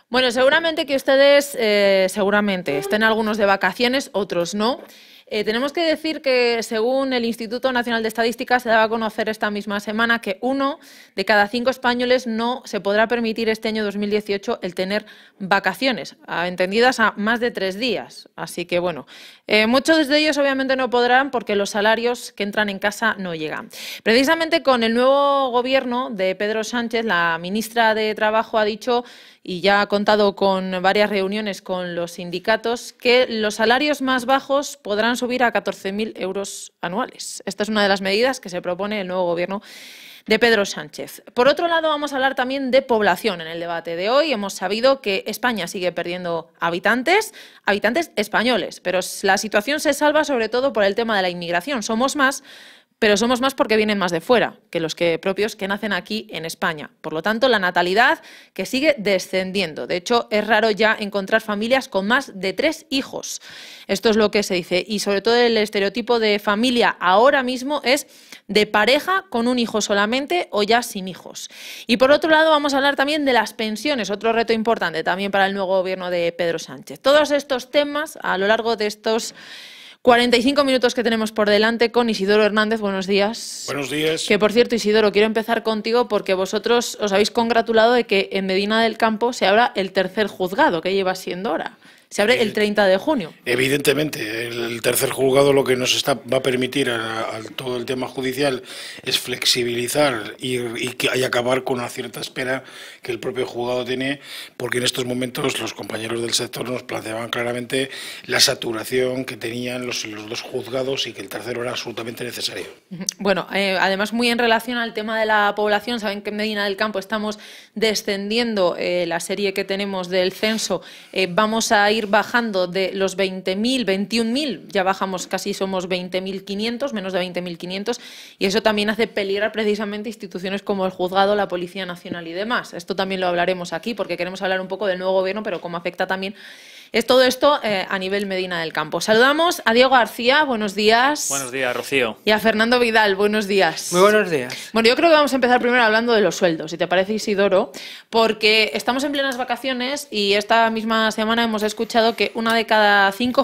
Bueno, seguramente que ustedes, seguramente, estén algunos de vacaciones, otros no. Tenemos que decir que, según el Instituto Nacional de Estadística, se daba a conocer esta misma semana que 1 de cada 5 españoles no se podrá permitir este año 2018 el tener vacaciones, entendidas a más de 3 días. Así que, bueno, muchos de ellos obviamente no podrán porque los salarios que entran en casa no llegan. Precisamente con el nuevo gobierno de Pedro Sánchez, la ministra de Trabajo ha dicho, y ya ha contado con varias reuniones con los sindicatos, que los salarios más bajos podrán subir a 14.000 euros anuales. Esta es una de las medidas que se propone el nuevo gobierno de Pedro Sánchez. Por otro lado, vamos a hablar también de población. En el debate de hoy hemos sabido que España sigue perdiendo habitantes españoles, pero la situación se salva sobre todo por el tema de la inmigración. Somos más, pero somos más porque vienen más de fuera que los propios que nacen aquí en España. Por lo tanto, la natalidad que sigue descendiendo. De hecho, es raro ya encontrar familias con más de 3 hijos. Esto es lo que se dice. Y sobre todo el estereotipo de familia ahora mismo es de pareja con un hijo solamente o ya sin hijos. Y por otro lado, vamos a hablar también de las pensiones, otro reto importante también para el nuevo gobierno de Pedro Sánchez. Todos estos temas a lo largo de estos 45 minutos que tenemos por delante con Isidoro Hernández. Buenos días. Buenos días. Que, por cierto, Isidoro, quiero empezar contigo porque vosotros os habéis congratulado de que en Medina del Campo se abra el tercer juzgado, que lleva siendo hora. Se abre el 30 de junio. Evidentemente, el tercer juzgado lo que nos va a permitir a todo el tema judicial es flexibilizar y acabar con una cierta espera que el propio juzgado tiene, porque en estos momentos los compañeros del sector nos planteaban claramente la saturación que tenían los dos juzgados y que el tercero era absolutamente necesario. Bueno, además muy en relación al tema de la población, saben que en Medina del Campo estamos descendiendo la serie que tenemos del censo, vamos a ir bajando de los 20.000, 21.000, ya bajamos, casi somos 20.500, menos de 20.500, y eso también hace peligrar precisamente instituciones como el juzgado, la Policía Nacional y demás. Esto también lo hablaremos aquí porque queremos hablar un poco del nuevo gobierno, pero cómo afecta también todo esto a nivel Medina del Campo. Saludamos a Diego García, buenos días. Buenos días, Rocío. Y a Fernando Vidal, buenos días. Muy buenos días. Bueno, yo creo que vamos a empezar primero hablando de los sueldos, si te parece, Isidoro, porque estamos en plenas vacaciones y esta misma semana hemos escuchado que uno de cada 5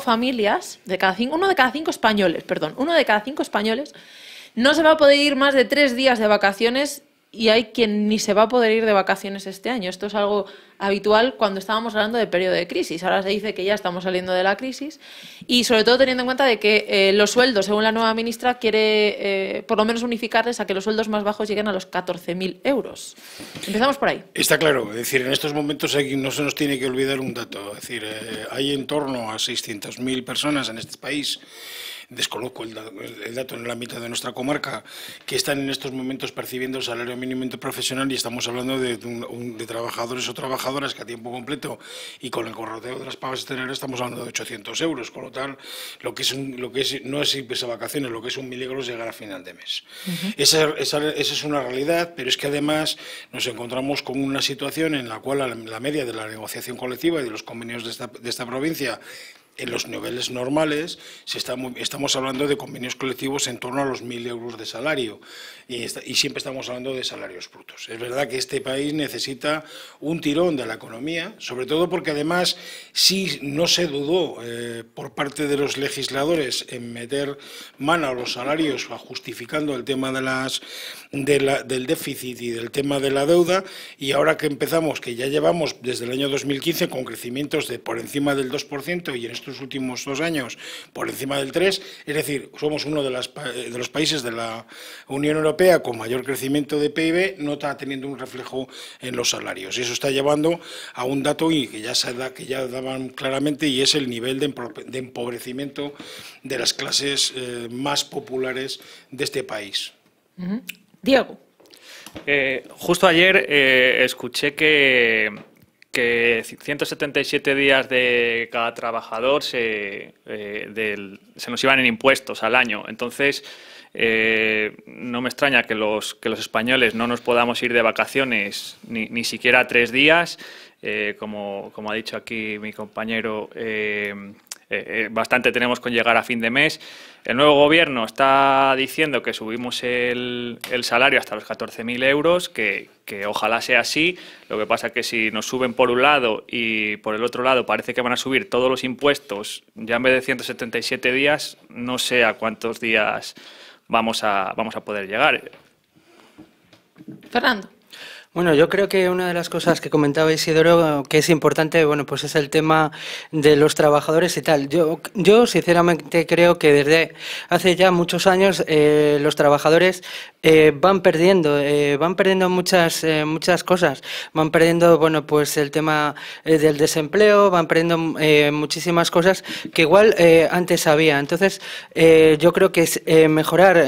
españoles no se va a poder ir más de 3 días de vacaciones. Y hay quien ni se va a poder ir de vacaciones este año. Esto es algo habitual cuando estábamos hablando de periodo de crisis. Ahora se dice que ya estamos saliendo de la crisis y sobre todo teniendo en cuenta de que los sueldos, según la nueva ministra, quiere por lo menos unificarles a que los sueldos más bajos lleguen a los 14.000 euros. Empezamos por ahí. Está claro, es decir, en estos momentos no se nos tiene que olvidar un dato. Es decir, hay en torno a 600.000 personas en este país, desconozco el dato en el ámbito de nuestra comarca, que están en estos momentos percibiendo el salario mínimo interprofesional, y estamos hablando de trabajadores o trabajadoras que a tiempo completo y con el corroteo de las pagas exteriores estamos hablando de 800 euros, con lo tal, no es irse a vacaciones, lo que es un milagro es llegar a final de mes. Esa es una realidad, pero es que además nos encontramos con una situación en la cual la media de la negociación colectiva y de los convenios de esta provincia, en los niveles normales, estamos hablando de convenios colectivos en torno a los 1.000 euros de salario y siempre estamos hablando de salarios brutos. Es verdad que este país necesita un tirón de la economía, sobre todo porque además sí no se dudó por parte de los legisladores en meter mano a los salarios, justificando el tema del déficit y del tema de la deuda, y ahora que empezamos, que ya llevamos desde el año 2015 con crecimientos de por encima del 2% y en estos últimos 2 años por encima del 3%, es decir, somos uno de los países de la Unión Europea con mayor crecimiento de PIB, no está teniendo un reflejo en los salarios. Y eso está llevando a un dato que ya daban claramente, y es el nivel de empobrecimiento de las clases más populares de este país. Diego. Justo ayer escuché que 177 días de cada trabajador se nos iban en impuestos al año. Entonces, no me extraña que los españoles no nos podamos ir de vacaciones ni siquiera 3 días. Como ha dicho aquí mi compañero, bastante tenemos con llegar a fin de mes. El nuevo gobierno está diciendo que subimos el salario hasta los 14.000 euros, que ojalá sea así. Lo que pasa es que si nos suben por un lado y por el otro lado parece que van a subir todos los impuestos, ya en vez de 177 días, no sé a cuántos días vamos a poder llegar. Fernando. Bueno, yo creo que una de las cosas que comentaba Isidoro que es importante, bueno, pues es el tema de los trabajadores y tal. Yo sinceramente creo que desde hace ya muchos años los trabajadores van perdiendo muchas cosas. Van perdiendo, bueno, pues el tema del desempleo, van perdiendo muchísimas cosas que igual antes había. Entonces, yo creo que es mejorar,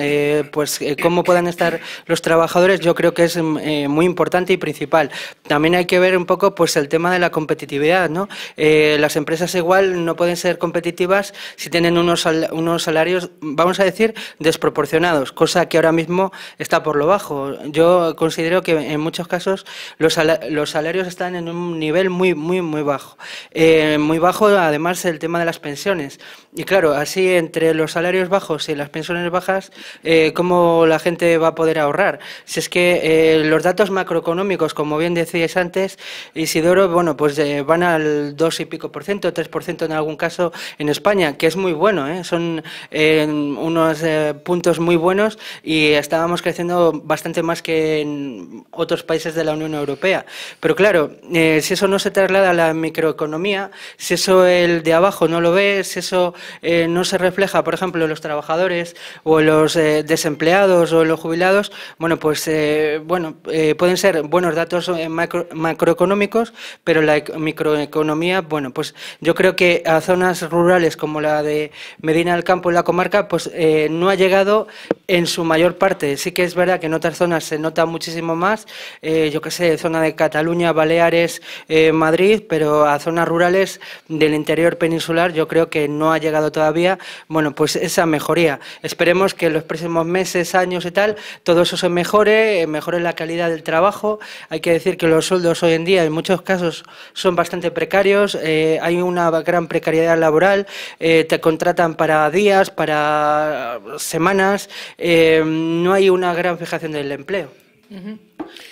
pues cómo puedan estar los trabajadores. Yo creo que es muy importante y principal. También hay que ver un poco pues el tema de la competitividad, ¿no? Las empresas igual no pueden ser competitivas si tienen unos salarios, vamos a decir, desproporcionados, cosa que ahora mismo está por lo bajo. Yo considero que en muchos casos los salarios están en un nivel muy bajo. Muy bajo, además, el tema de las pensiones. Y claro, así entre los salarios bajos y las pensiones bajas, ¿cómo la gente va a poder ahorrar? Si es que los datos macroeconómicos, como bien decíais antes, Isidoro, bueno, pues van al 2 y pico %, 3% en algún caso en España, que es muy bueno, son unos puntos muy buenos y estábamos creciendo bastante más que en otros países de la Unión Europea. Pero claro, si eso no se traslada a la microeconomía, si eso el de abajo no lo ve, si eso no se refleja, por ejemplo, en los trabajadores o en los desempleados o en los jubilados, bueno, pues pueden ser buenos datos macroeconómicos, pero la microeconomía, bueno, pues yo creo que a zonas rurales como la de Medina del Campo, en la comarca, pues no ha llegado en su mayor parte. Sí que es verdad que en otras zonas se nota muchísimo más, yo qué sé, zona de Cataluña, Baleares, Madrid, pero a zonas rurales del interior peninsular yo creo que no ha llegado todavía, bueno, pues esa mejoría. Esperemos que en los próximos meses, años y tal, todo eso se mejore la calidad del trabajo. Hay que decir que los sueldos hoy en día en muchos casos son bastante precarios, hay una gran precariedad laboral, te contratan para días, para semanas, no hay una gran fijación del empleo.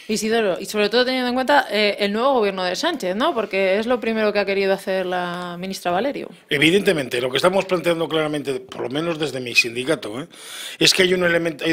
Isidoro, y sobre todo teniendo en cuenta el nuevo gobierno de Sánchez, ¿no? Porque es lo primero que ha querido hacer la ministra Valerio. Evidentemente, lo que estamos planteando claramente, por lo menos desde mi sindicato, es que hay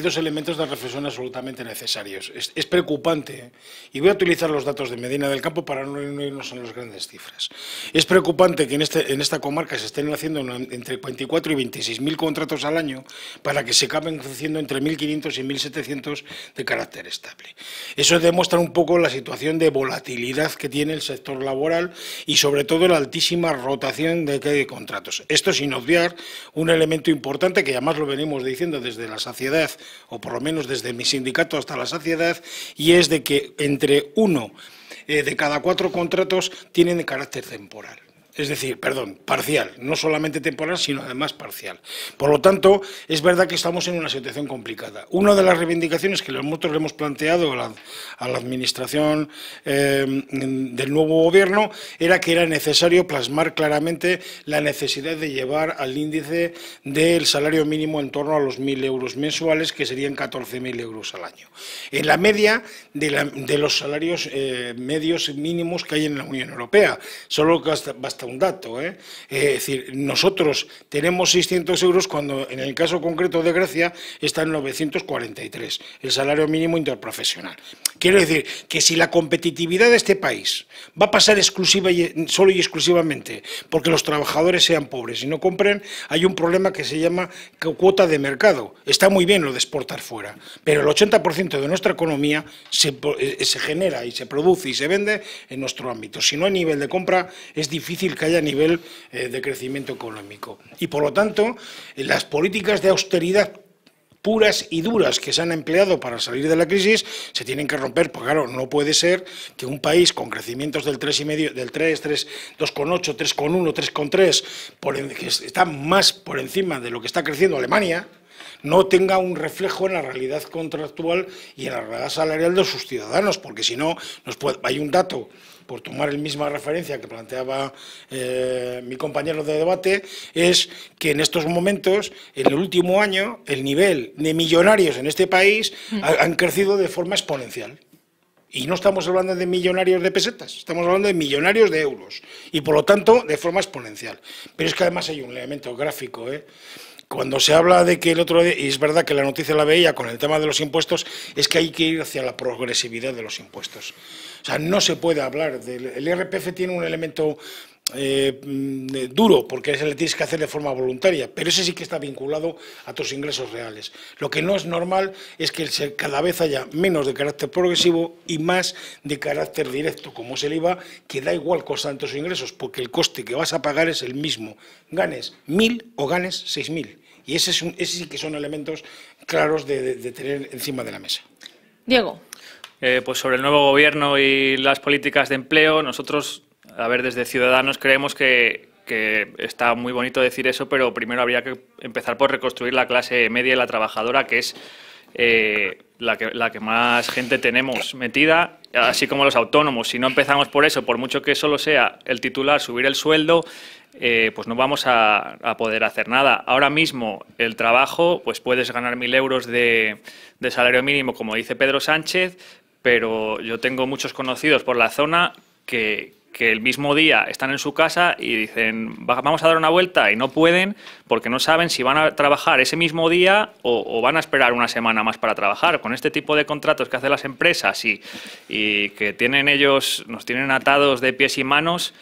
dos elementos de reflexión absolutamente necesarios. Es preocupante, y voy a utilizar los datos de Medina del Campo para no irnos en las grandes cifras. Es preocupante que en esta comarca se estén haciendo entre 24 y 26.000 contratos al año para que se acaben haciendo entre 1.500 y 1.700 de carácter estable. Eso demuestra un poco la situación de volatilidad que tiene el sector laboral y sobre todo la altísima rotación de contratos. Esto sin obviar un elemento importante que además lo venimos diciendo desde la saciedad, o por lo menos desde mi sindicato hasta la saciedad, y es de que entre uno de cada 4 contratos tienen de carácter temporal. Es decir, parcial, no solamente temporal, sino además parcial. Por lo tanto, es verdad que estamos en una situación complicada. Una de las reivindicaciones que nosotros le hemos planteado a la administración del nuevo gobierno era que era necesario plasmar claramente la necesidad de llevar al índice del salario mínimo en torno a los 1.000 euros mensuales, que serían 14.000 euros al año. En la media de los salarios medios mínimos que hay en la Unión Europea, solo basta un dato, es decir, nosotros tenemos 600 euros cuando en el caso concreto de Grecia está en 943, el salario mínimo interprofesional. Quiero decir que si la competitividad de este país va a pasar solo y exclusivamente porque los trabajadores sean pobres y no compren, hay un problema que se llama cuota de mercado. Está muy bien lo de exportar fuera, pero el 80% de nuestra economía se genera y se produce y se vende en nuestro ámbito. Si no hay nivel de compra, es difícil que haya nivel de crecimiento económico. Y por lo tanto, las políticas de austeridad puras y duras que se han empleado para salir de la crisis se tienen que romper, porque claro, no puede ser que un país con crecimientos del 3,5, del 3, 2,8, 3,1, 3,3, que está más por encima de lo que está creciendo Alemania, no tenga un reflejo en la realidad contractual y en la realidad salarial de sus ciudadanos, porque si no, hay un dato por tomar la misma referencia que planteaba mi compañero de debate, es que en estos momentos, en el último año, el nivel de millonarios en este país han crecido de forma exponencial. Y no estamos hablando de millonarios de pesetas, estamos hablando de millonarios de euros. Y por lo tanto, de forma exponencial. Pero es que además hay un elemento gráfico, Cuando se habla de que el otro día, y es verdad que la noticia la veía con el tema de los impuestos, es que hay que ir hacia la progresividad de los impuestos. O sea, no se puede hablar el IRPF tiene un elemento duro, porque se le tienes que hacer de forma voluntaria, pero ese sí que está vinculado a tus ingresos reales. Lo que no es normal es que cada vez haya menos de carácter progresivo y más de carácter directo, como es el IVA, que da igual costar tus ingresos, porque el coste que vas a pagar es el mismo, ganes 1.000 o ganes 6.000. Y ese sí que son elementos claros de tener encima de la mesa. Diego. Pues sobre el nuevo gobierno y las políticas de empleo, nosotros, a ver, desde Ciudadanos creemos que está muy bonito decir eso, pero primero habría que empezar por reconstruir la clase media y la trabajadora, que es la que más gente tenemos metida, así como los autónomos. Si no empezamos por eso, por mucho que solo sea el titular subir el sueldo, pues no vamos a poder hacer nada. Ahora mismo el trabajo, pues puedes ganar 1.000 euros de salario mínimo, como dice Pedro Sánchez, pero yo tengo muchos conocidos por la zona que el mismo día están en su casa y dicen vamos a dar una vuelta y no pueden porque no saben si van a trabajar ese mismo día o van a esperar una semana más para trabajar. Con este tipo de contratos que hacen las empresas y que nos tienen atados de pies y manos,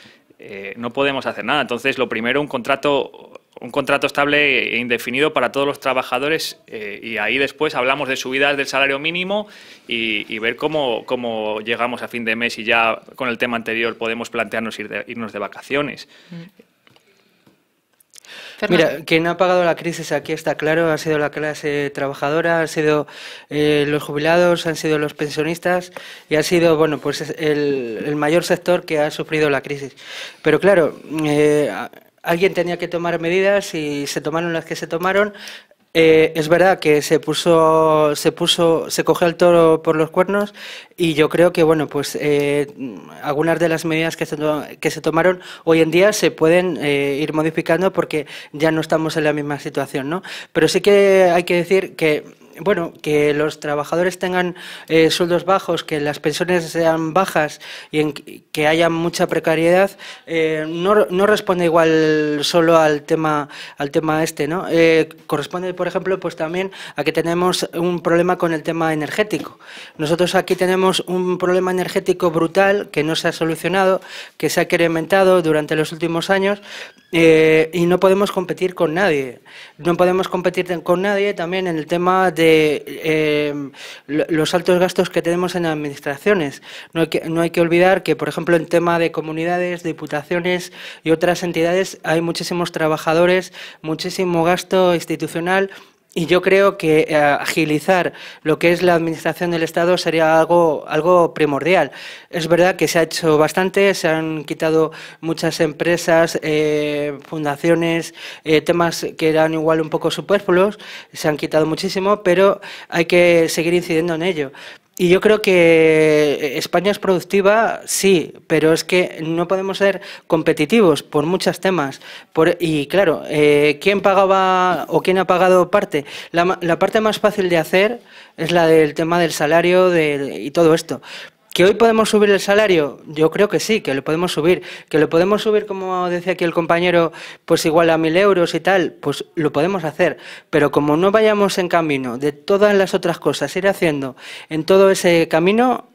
no podemos hacer nada. Entonces, lo primero, un contrato estable e indefinido para todos los trabajadores y ahí después hablamos de subidas del salario mínimo y ver cómo llegamos a fin de mes y ya con el tema anterior podemos plantearnos irnos de vacaciones. Mira, quien ha pagado la crisis aquí está claro, ha sido la clase trabajadora, han sido los jubilados, han sido los pensionistas y ha sido, bueno, pues el mayor sector que ha sufrido la crisis. Pero claro, alguien tenía que tomar medidas y se tomaron las que se tomaron. Es verdad que se cogió el toro por los cuernos y yo creo que, bueno, pues algunas de las medidas que se tomaron hoy en día se pueden ir modificando porque ya no estamos en la misma situación, ¿no? Pero sí que hay que decir que, bueno, que los trabajadores tengan sueldos bajos, que las pensiones sean bajas y que haya mucha precariedad, no responde igual solo al tema ¿no? Corresponde, por ejemplo, pues también a que tenemos un problema con el tema energético. Nosotros aquí tenemos un problema energético brutal que no se ha solucionado, que se ha incrementado durante los últimos años y no podemos competir con nadie. No podemos competir con nadie también en el tema de los altos gastos que tenemos en administraciones. No hay que olvidar que, por ejemplo, en tema de comunidades, diputaciones y otras entidades hay muchísimos trabajadores, muchísimo gasto institucional. Y yo creo que agilizar lo que es la administración del Estado sería algo primordial. Es verdad que se ha hecho bastante, se han quitado muchas empresas, fundaciones, temas que eran igual un poco superfluos, se han quitado muchísimo, pero hay que seguir incidiendo en ello. Y yo creo que España es productiva, sí, pero es que no podemos ser competitivos por muchos temas. Y claro, ¿quién pagaba o quién ha pagado parte? La parte más fácil de hacer es la del tema del salario y todo esto. ¿Que hoy podemos subir el salario? Yo creo que sí, que lo podemos subir. Que lo podemos subir, como decía aquí el compañero, pues igual a 1.000 euros y tal, pues lo podemos hacer. Pero como no vayamos en camino de todas las otras cosas, ir haciendo en todo ese camino,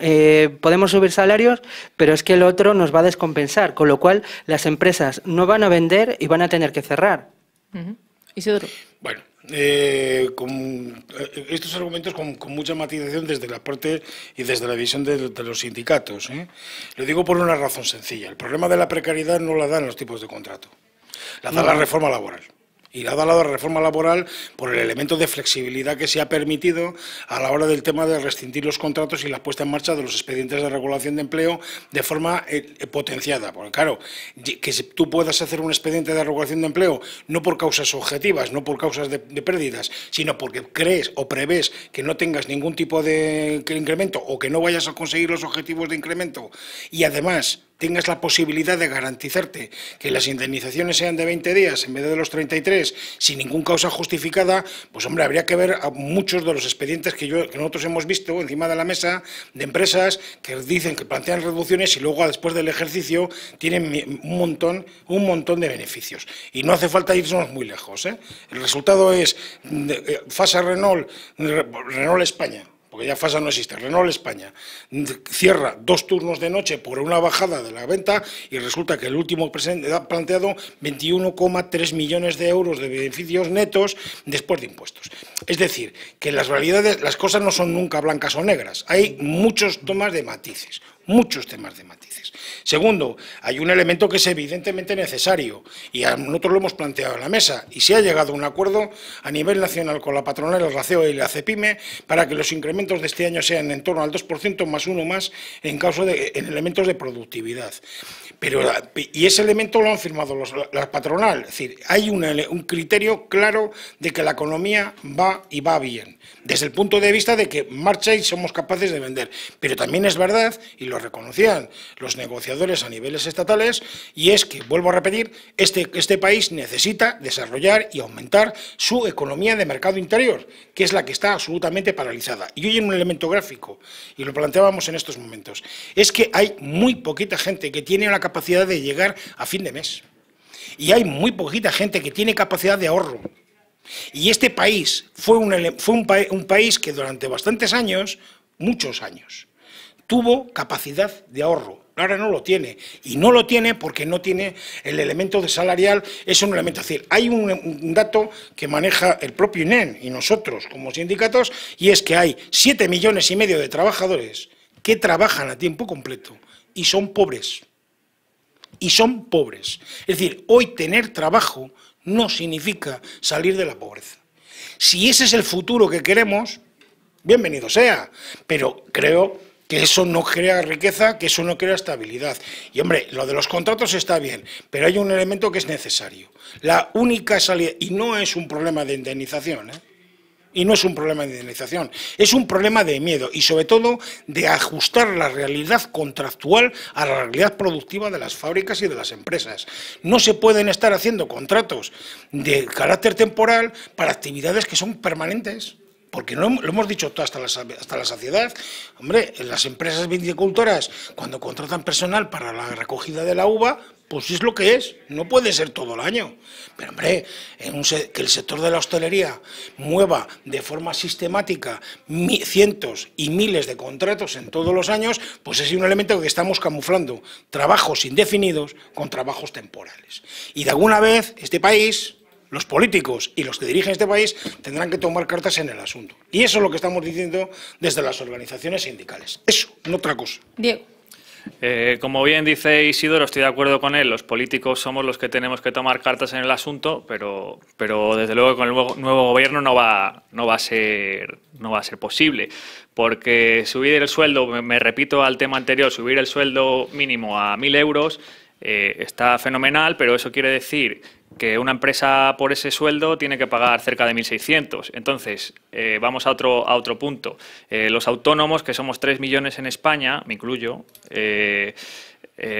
podemos subir salarios, pero es que el otro nos va a descompensar. Con lo cual, las empresas no van a vender y van a tener que cerrar. Isidro. Bueno, con estos argumentos con mucha matización desde la parte y desde la visión de los sindicatos. Lo digo por una razón sencilla. El problema de la precariedad no la dan los tipos de contrato, la da la reforma laboral. Y le ha dado la reforma laboral por el elemento de flexibilidad que se ha permitido a la hora del tema de rescindir los contratos y la puesta en marcha de los expedientes de regulación de empleo de forma potenciada. Porque claro, que tú puedas hacer un expediente de regulación de empleo no por causas objetivas, no por causas de pérdidas, sino porque crees o prevés que no tengas ningún tipo de incremento o que no vayas a conseguir los objetivos de incremento y además tengas la posibilidad de garantizarte que las indemnizaciones sean de 20 días en vez de los 33 sin ninguna causa justificada, pues hombre, habría que ver a muchos de los expedientes que nosotros hemos visto encima de la mesa de empresas que dicen que plantean reducciones y luego después del ejercicio tienen un montón de beneficios. Y no hace falta irnos muy lejos, ¿eh? El resultado es Fasa Renault España. Porque ya Fasa no existe, Renault España cierra 2 turnos de noche por una bajada de la venta y resulta que el último ha planteado 21,3 millones de euros de beneficios netos después de impuestos. Es decir, que en las realidades las cosas no son nunca blancas o negras, hay muchos temas de matices. Segundo, hay un elemento que es evidentemente necesario y nosotros lo hemos planteado en la mesa y se ha llegado a un acuerdo a nivel nacional con la patronal, el RACEO y la CEPIME para que los incrementos de este año sean en torno al 2% más uno más en elementos de productividad. Y ese elemento lo han firmado la patronal, es decir, hay un criterio claro de que la economía va y va bien, desde el punto de vista de que marcha y somos capaces de vender. Pero también es verdad, y lo reconocían los negociadores a niveles estatales, y es que, vuelvo a repetir, este país necesita desarrollar y aumentar su economía de mercado interior, que es la que está absolutamente paralizada. Y hoy en un elemento gráfico, y lo planteábamos en estos momentos, es que hay muy poquita gente que tiene la capacidad de llegar a fin de mes. Y hay muy poquita gente que tiene capacidad de ahorro. Y este país fue un país que durante bastantes años, muchos años, tuvo capacidad de ahorro. Ahora no lo tiene. Y no lo tiene porque no tiene el elemento de salarial, es un elemento. Es decir, hay un dato que maneja el propio INEM y nosotros como sindicatos, y es que hay 7,5 millones de trabajadores que trabajan a tiempo completo y son pobres. Es decir, hoy tener trabajo no significa salir de la pobreza. Si ese es el futuro que queremos, bienvenido sea, pero creo que eso no crea riqueza, que eso no crea estabilidad. Y hombre, lo de los contratos está bien, pero hay un elemento que es necesario. La única salida, y no es un problema de indemnización, y no es un problema de indemnización, es un problema de miedo y sobre todo de ajustar la realidad contractual a la realidad productiva de las fábricas y de las empresas. No se pueden estar haciendo contratos de carácter temporal para actividades que son permanentes. Porque lo hemos dicho hasta la saciedad. Hombre, las empresas viticultoras, cuando contratan personal para la recogida de la uva, pues es lo que es, no puede ser todo el año. Pero hombre, que el sector de la hostelería mueva de forma sistemática cientos y miles de contratos en todos los años, pues es un elemento que estamos camuflando trabajos indefinidos con trabajos temporales. Y de alguna vez este país, los políticos y los que dirigen este país tendrán que tomar cartas en el asunto. Y eso es lo que estamos diciendo desde las organizaciones sindicales. Eso, no otra cosa. Diego. Como bien dice Isidoro, estoy de acuerdo con él, los políticos somos los que tenemos que tomar cartas en el asunto, pero desde luego con el nuevo gobierno no va a ser posible, porque subir el sueldo, me repito al tema anterior, subir el sueldo mínimo a 1.000 euros está fenomenal, pero eso quiere decir que una empresa por ese sueldo tiene que pagar cerca de 1.600. Entonces, vamos a otro punto. Los autónomos, que somos 3 millones en España, me incluyo,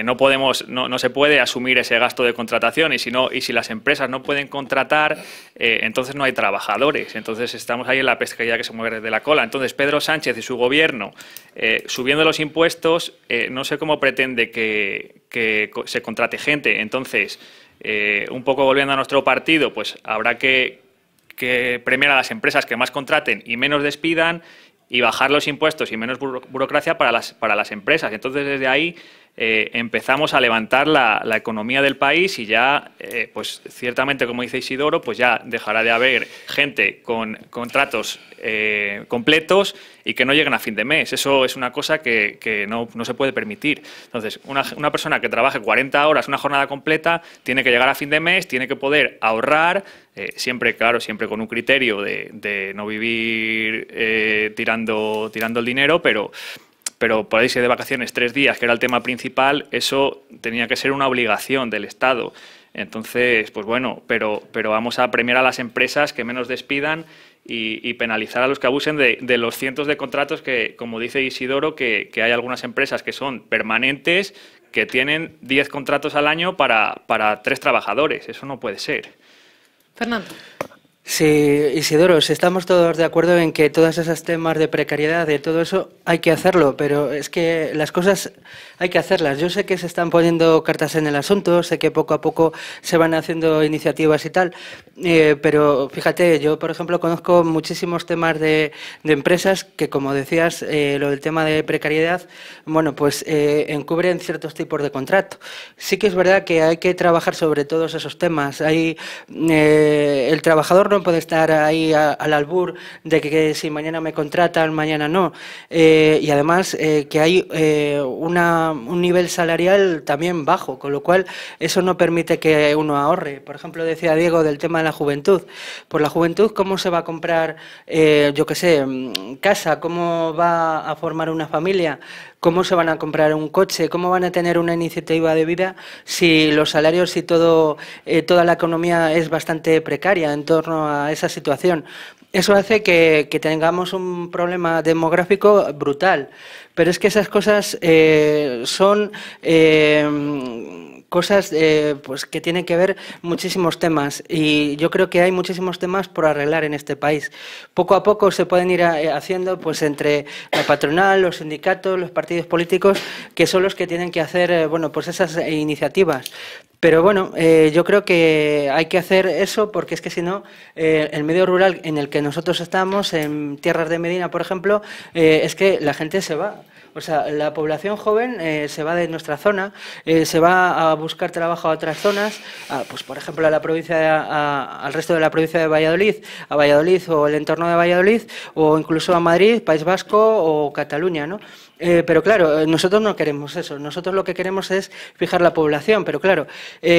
no se puede asumir ese gasto de contratación y si las empresas no pueden contratar, entonces no hay trabajadores. Entonces estamos ahí en la pesquería que se mueve de la cola. Entonces Pedro Sánchez y su gobierno, subiendo los impuestos, no sé cómo pretende que se contrate gente. Entonces, un poco volviendo a nuestro partido, pues habrá que premiar a las empresas que más contraten y menos despidan y bajar los impuestos y menos burocracia para las empresas. Entonces, desde ahí empezamos a levantar la economía del país y ya, pues ciertamente, como dice Isidoro, pues ya dejará de haber gente con contratos completos y que no lleguen a fin de mes. Eso es una cosa que no se puede permitir. Entonces, una persona que trabaje 40 horas, una jornada completa, tiene que llegar a fin de mes, tiene que poder ahorrar, siempre, claro, siempre con un criterio de no vivir tirando el dinero, pero por irse de vacaciones 3 días, que era el tema principal, eso tenía que ser una obligación del Estado. Entonces, pues bueno, pero vamos a premiar a las empresas que menos despidan y penalizar a los que abusen de los cientos de contratos que, como dice Isidoro, que hay algunas empresas que son permanentes, que tienen 10 contratos al año para 3 trabajadores. Eso no puede ser. Fernando. Sí, Isidoro, si estamos todos de acuerdo en que todos esos temas de precariedad, de todo eso, hay que hacerlo, pero es que las cosas hay que hacerlas. Yo sé que se están poniendo cartas en el asunto, sé que poco a poco se van haciendo iniciativas y tal, pero fíjate, yo por ejemplo conozco muchísimos temas de empresas que, como decías, lo del tema de precariedad, bueno, pues encubren ciertos tipos de contrato. Sí que es verdad que hay que trabajar sobre todos esos temas. El trabajador no puede estar ahí al albur de que si mañana me contratan, mañana no. Y además que hay un nivel salarial también bajo, con lo cual eso no permite que uno ahorre. Por ejemplo, decía Diego del tema de la juventud. Por la juventud, ¿cómo se va a comprar, yo qué sé, casa? ¿Cómo va a formar una familia? ¿Cómo se van a comprar un coche? ¿Cómo van a tener una iniciativa de vida si los salarios y toda la economía es bastante precaria en torno a esa situación? Eso hace que tengamos un problema demográfico brutal. Pero es que esas cosas son cosas pues que tienen que ver muchísimos temas, y yo creo que hay muchísimos temas por arreglar en este país. Poco a poco se pueden ir haciendo pues entre la patronal, los sindicatos, los partidos políticos, que son los que tienen que hacer bueno, pues esas iniciativas. Pero bueno, yo creo que hay que hacer eso, porque es que si no, el medio rural en el que nosotros estamos, en Tierras de Medina, por ejemplo, es que la gente se va. O sea, la población joven se va de nuestra zona, se va a buscar trabajo a otras zonas, pues por ejemplo a la provincia, al resto de la provincia de Valladolid, a Valladolid o el entorno de Valladolid, o incluso a Madrid, País Vasco o Cataluña, ¿no? Pero claro, nosotros no queremos eso, nosotros lo que queremos es fijar la población, pero claro,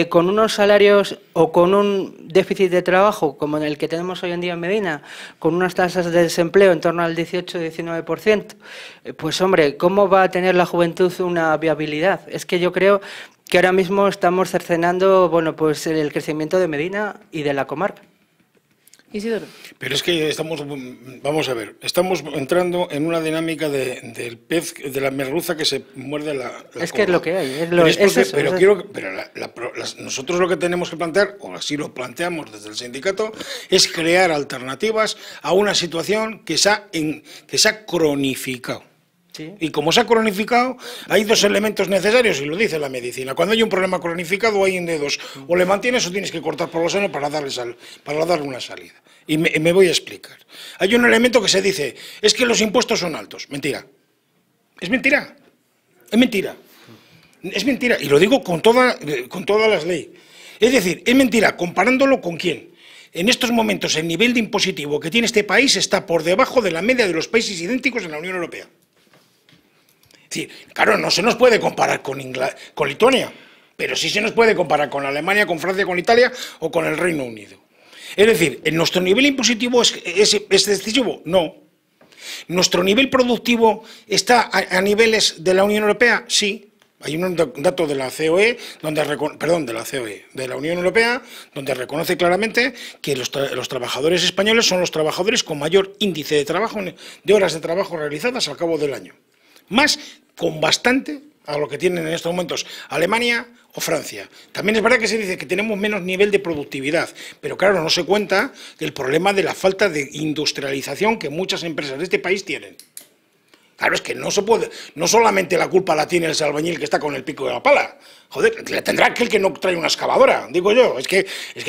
con unos salarios o con un déficit de trabajo como el que tenemos hoy en día en Medina, con unas tasas de desempleo en torno al 18-19%, pues hombre, ¿cómo va a tener la juventud una viabilidad? Es que yo creo que ahora mismo estamos cercenando, bueno, pues el crecimiento de Medina y de la comarca. Isidoro. Pero es que vamos a ver, estamos entrando en una dinámica del pez, de la merluza que se muerde la es que cola. es lo que hay. Nosotros lo que tenemos que plantear, o así lo planteamos desde el sindicato, es crear alternativas a una situación que se ha cronificado. ¿Sí? Y como se ha cronificado, hay 2 elementos necesarios, y lo dice la medicina. Cuando hay un problema cronificado, hay un de 2. O le mantienes o tienes que cortar por los senos para darle una salida. Y me voy a explicar. Hay un elemento que se dice, es que los impuestos son altos. Mentira. Es mentira. Es mentira. Es mentira. Y lo digo con todas las leyes. Es decir, es mentira comparándolo con quién. En estos momentos el nivel de impositivo que tiene este país está por debajo de la media de los países idénticos en la Unión Europea. Es decir, claro, no se nos puede comparar con Lituania, pero sí se nos puede comparar con Alemania, con Francia, con Italia o con el Reino Unido. Es decir, ¿nuestro nivel impositivo es excesivo? No. ¿Nuestro nivel productivo está a niveles de la Unión Europea? Sí. Hay un dato de la COE, de la Unión Europea, donde reconoce claramente que los trabajadores españoles son los trabajadores con mayor índice de trabajo, de horas de trabajo realizadas al cabo del año. Más con bastante a lo que tienen en estos momentos Alemania o Francia. También es verdad que se dice que tenemos menos nivel de productividad, pero claro, no se cuenta del problema de la falta de industrialización que muchas empresas de este país tienen. Claro, es que no se puede, no solamente la culpa la tiene el albañil que está con el pico de la pala, joder, la tendrá aquel que no trae una excavadora, digo yo. Es que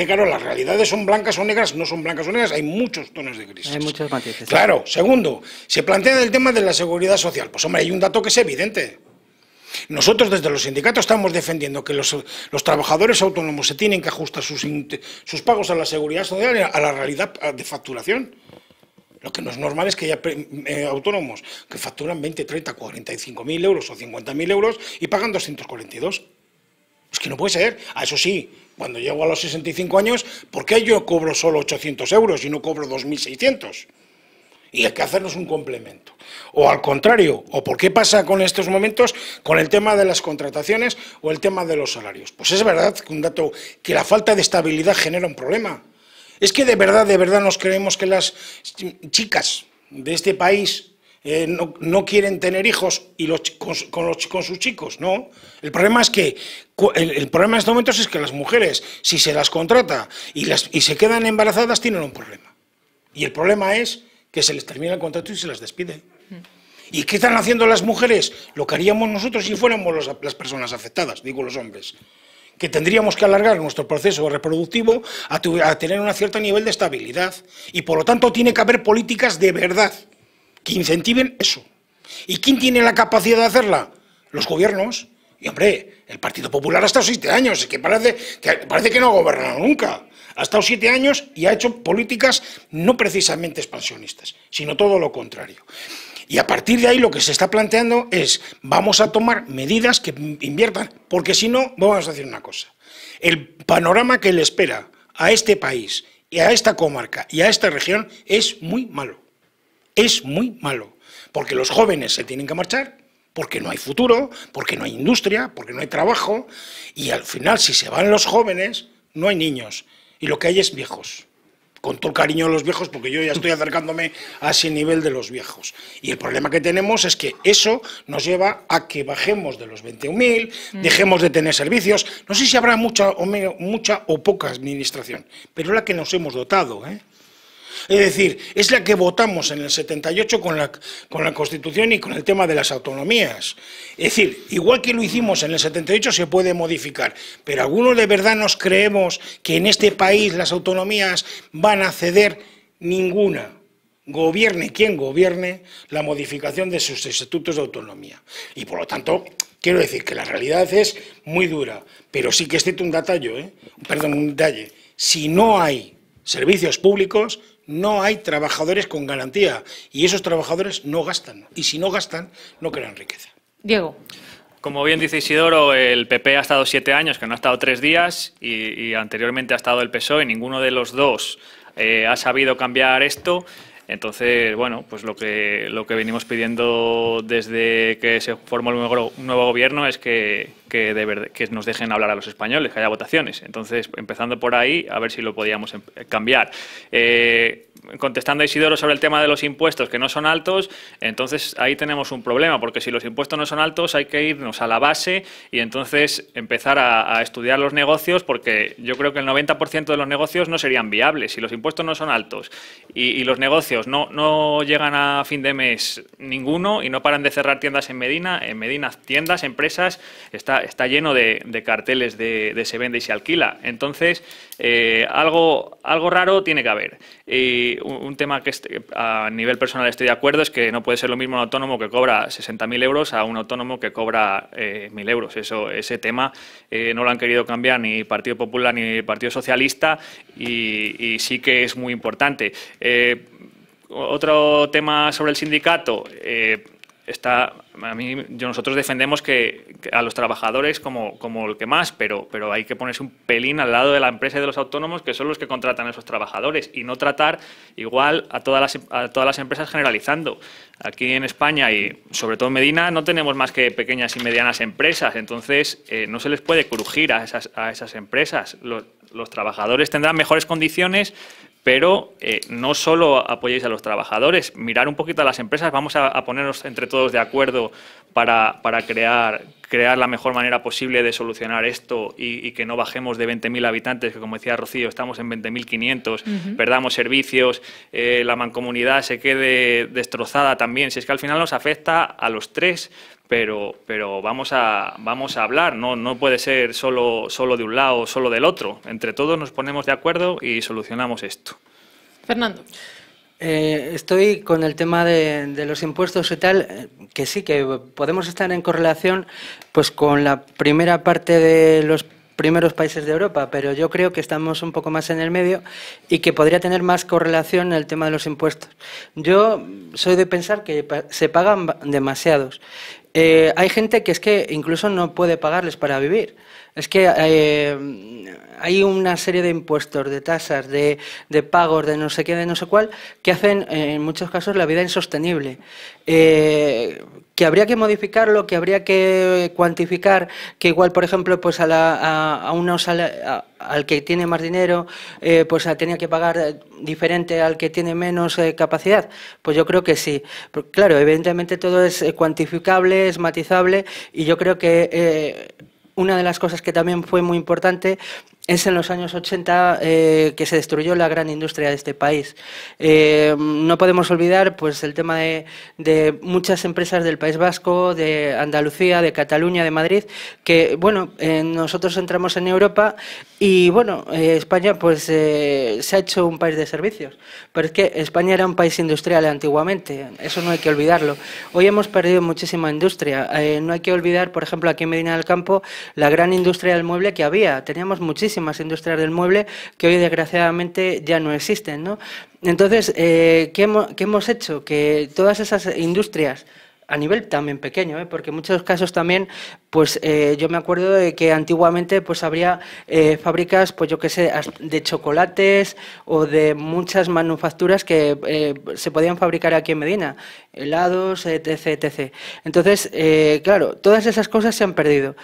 claro, las realidades son blancas o negras, no son blancas o negras, hay muchos tonos de grises. Hay muchos matices. Claro, segundo, se plantea el tema de la seguridad social. Pues hombre, hay un dato que es evidente. Nosotros desde los sindicatos estamos defendiendo que los trabajadores autónomos se tienen que ajustar sus pagos a la seguridad social a la realidad de facturación. Lo que no es normal es que haya autónomos que facturan 20, 30, 45.000 euros o 50.000 euros y pagan 242. Es que no puede ser. Eso sí, cuando llego a los 65 años, ¿por qué yo cobro solo 800 euros y no cobro 2.600? Y hay que hacernos un complemento. O al contrario, o por qué pasa con estos momentos con el tema de las contrataciones o el tema de los salarios. Pues es verdad que un dato, que la falta de estabilidad genera un problema. Es que de verdad nos creemos que las chicas de este país no quieren tener hijos y con sus chicos, no. El problema es que el problema en estos momentos es que las mujeres, si se las contrata y se quedan embarazadas, tienen un problema. Y el problema es que se les termina el contrato y se las despide. ¿Y qué están haciendo las mujeres? Lo que haríamos nosotros si fuéramos las personas afectadas, digo los hombres, que tendríamos que alargar nuestro proceso reproductivo a tener un cierto nivel de estabilidad. Y por lo tanto tiene que haber políticas de verdad que incentiven eso. ¿Y quién tiene la capacidad de hacerla? Los gobiernos. Y hombre, el Partido Popular ha estado 7 años, es que parece que no ha gobernado nunca. Ha estado 7 años y ha hecho políticas no precisamente expansionistas, sino todo lo contrario. Y a partir de ahí lo que se está planteando es, vamos a tomar medidas que inviertan, porque si no, vamos a decir una cosa, el panorama que le espera a este país y a esta comarca y a esta región es muy malo, porque los jóvenes se tienen que marchar, porque no hay futuro, porque no hay industria, porque no hay trabajo, y al final si se van los jóvenes, no hay niños, y lo que hay es viejos. Con todo el cariño a los viejos, porque yo ya estoy acercándome a ese nivel de los viejos. Y el problema que tenemos es que eso nos lleva a que bajemos de los 21.000, dejemos de tener servicios. No sé si habrá mucha o poca administración, pero es la que nos hemos dotado, ¿eh? Es decir, es la que votamos en el 78 con la Constitución y con el tema de las autonomías. Es decir, igual que lo hicimos en el 78 se puede modificar, pero ¿algunos de verdad nos creemos que en este país las autonomías van a ceder? Ninguna? Gobierne quien gobierne, la modificación de sus estatutos de autonomía. Y por lo tanto, quiero decir que la realidad es muy dura, pero sí que es cierto un detalle. Si no hay servicios públicos, no hay trabajadores con garantía y esos trabajadores no gastan. Y si no gastan, no crean riqueza. Diego. Como bien dice Isidoro, el PP ha estado 7 años, que no ha estado 3 días, y anteriormente ha estado el PSOE, ninguno de los dos ha sabido cambiar esto. Entonces, bueno, pues lo que venimos pidiendo desde que se formó un nuevo gobierno es que nos dejen hablar a los españoles, que haya votaciones. Entonces, empezando por ahí, a ver si lo podíamos cambiar. Contestando a Isidoro sobre el tema de los impuestos, que no son altos, entonces ahí tenemos un problema, porque si los impuestos no son altos hay que irnos a la base y entonces empezar a estudiar los negocios, porque yo creo que el 90% de los negocios no serían viables. Si los impuestos no son altos y los negocios no llegan a fin de mes ninguno y no paran de cerrar tiendas en Medina tiendas, empresas, está lleno de carteles de se vende y se alquila. Entonces, algo raro tiene que haber. Y un tema que a nivel personal estoy de acuerdo es que no puede ser lo mismo un autónomo que cobra 60.000 euros a un autónomo que cobra 1.000 euros. Ese tema no lo han querido cambiar ni el Partido Popular ni el Partido Socialista y sí que es muy importante. Otro tema sobre el sindicato. Nosotros defendemos que a los trabajadores como el que más, pero hay que ponerse un pelín al lado de la empresa y de los autónomos, que son los que contratan a esos trabajadores, y no tratar igual a todas las empresas generalizando. Aquí en España y sobre todo en Medina no tenemos más que pequeñas y medianas empresas, entonces no se les puede crujir a esas empresas. Los trabajadores tendrán mejores condiciones, pero no solo apoyéis a los trabajadores, mirar un poquito a las empresas, vamos a ponernos entre todos de acuerdo para crear la mejor manera posible de solucionar esto y que no bajemos de 20.000 habitantes, que como decía Rocío, estamos en 20.500, perdamos servicios, la mancomunidad se quede destrozada también. Si es que al final nos afecta a los tres, pero vamos a hablar, no puede ser solo de un lado o solo del otro. Entre todos nos ponemos de acuerdo y solucionamos esto. Fernando. Estoy con el tema de los impuestos y tal, que sí, que podemos estar en correlación pues con la primera parte de los primeros países de Europa, pero yo creo que estamos un poco más en el medio y que podría tener más correlación el tema de los impuestos. Yo soy de pensar que se pagan demasiados. Hay gente que es que incluso no puede pagarles para vivir. Es que hay una serie de impuestos, de tasas, de pagos, de no sé qué, de no sé cuál, que hacen en muchos casos la vida insostenible. Que habría que modificarlo, que habría que cuantificar, que igual, por ejemplo, pues al que tiene más dinero, pues tenía que pagar diferente al que tiene menos capacidad. Pues yo creo que sí. Pero, claro, evidentemente todo es cuantificable, es matizable, y yo creo que una de las cosas que también fue muy importante es en los años 80 que se destruyó la gran industria de este país. No podemos olvidar pues el tema de muchas empresas del País Vasco, de Andalucía, de Cataluña, de Madrid, que bueno, nosotros entramos en Europa y bueno, España pues se ha hecho un país de servicios, pero es que España era un país industrial antiguamente, eso no hay que olvidarlo. Hoy hemos perdido muchísima industria, no hay que olvidar, por ejemplo, aquí en Medina del Campo, la gran industria del mueble que había, teníamos muchísimas industrias del mueble que hoy desgraciadamente ya no existen, ¿no? Entonces, ¿qué hemos hecho? Que todas esas industrias, a nivel también pequeño, porque en muchos casos también, pues yo me acuerdo de que antiguamente pues habría fábricas, pues yo qué sé, de chocolates o de muchas manufacturas que se podían fabricar aquí en Medina, helados, etc., etc. Entonces, claro, todas esas cosas se han perdido.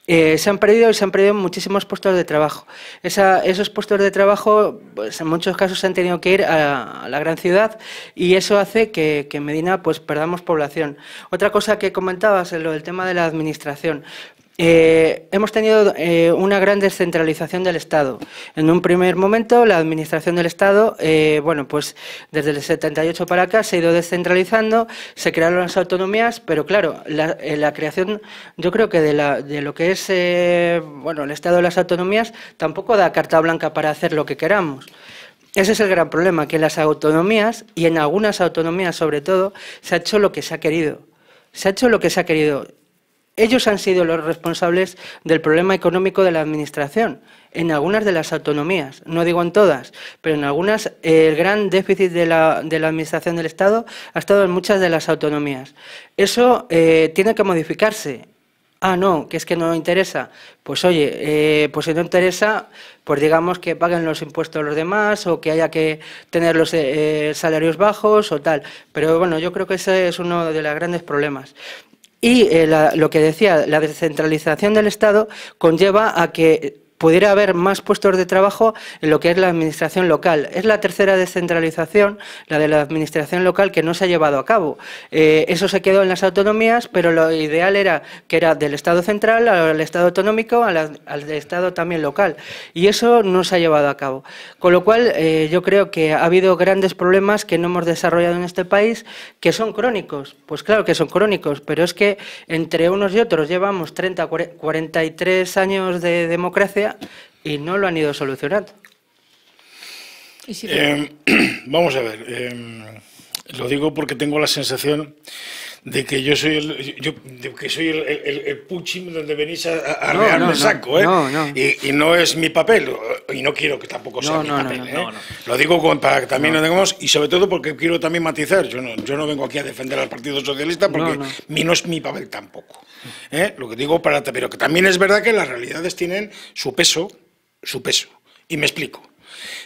Se han perdido muchísimos puestos de trabajo. Esos puestos de trabajo, pues en muchos casos se han tenido que ir a la gran ciudad y eso hace que en Medina pues perdamos población. Otra cosa que comentabas, lo del tema de la administración. Hemos tenido una gran descentralización del Estado. En un primer momento, la administración del Estado, bueno, pues desde el 78 para acá se ha ido descentralizando, se crearon las autonomías, pero claro, la creación, yo creo que de lo que es bueno, el Estado de las autonomías, tampoco da carta blanca para hacer lo que queramos. Ese es el gran problema, que en las autonomías, y en algunas autonomías sobre todo, se ha hecho lo que se ha querido. Se ha hecho lo que se ha querido. Ellos han sido los responsables del problema económico de la administración, en algunas de las autonomías, no digo en todas, pero en algunas el gran déficit de la administración del Estado ha estado en muchas de las autonomías. Eso tiene que modificarse. Ah, no, que es que no interesa. Pues oye, pues si no interesa, pues digamos que paguen los impuestos los demás o que haya que tener los salarios bajos o tal. Pero bueno, yo creo que ese es uno de los grandes problemas. Y lo que decía, la descentralización del Estado conlleva a que pudiera haber más puestos de trabajo en lo que es la administración local. Es la tercera descentralización, la de la administración local, que no se ha llevado a cabo. Eso se quedó en las autonomías, pero lo ideal era que era del Estado central al Estado autonómico, al Estado también local. Y eso no se ha llevado a cabo. Con lo cual, yo creo que ha habido grandes problemas que no hemos desarrollado en este país, que son crónicos. Pues claro que son crónicos, pero es que entre unos y otros llevamos 30, 43 años de democracia y no lo han ido solucionando. Vamos a ver, lo digo porque tengo la sensación de que yo soy el Puchim donde venís a arrearme el saco, y no es mi papel, y no quiero que tampoco sea mi papel. Lo digo para que también lo tengamos, y sobre todo porque quiero también matizar, yo no vengo aquí a defender al Partido Socialista porque no es mi papel tampoco. Lo que digo, pero que también es verdad que las realidades tienen su peso, y me explico.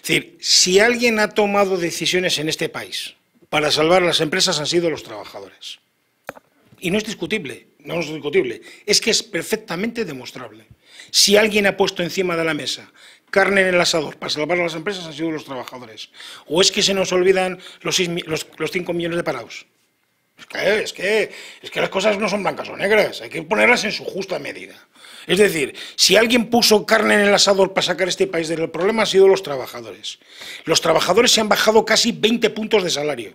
Es decir, si alguien ha tomado decisiones en este país para salvar las empresas han sido los trabajadores. Y no es discutible, es que es perfectamente demostrable. Si alguien ha puesto encima de la mesa carne en el asador para salvar a las empresas han sido los trabajadores. ¿O es que se nos olvidan los 5 millones de parados? Es que las cosas no son blancas o negras, hay que ponerlas en su justa medida. Es decir, si alguien puso carne en el asador para sacar este país del problema han sido los trabajadores. Los trabajadores se han bajado casi 20 puntos de salario.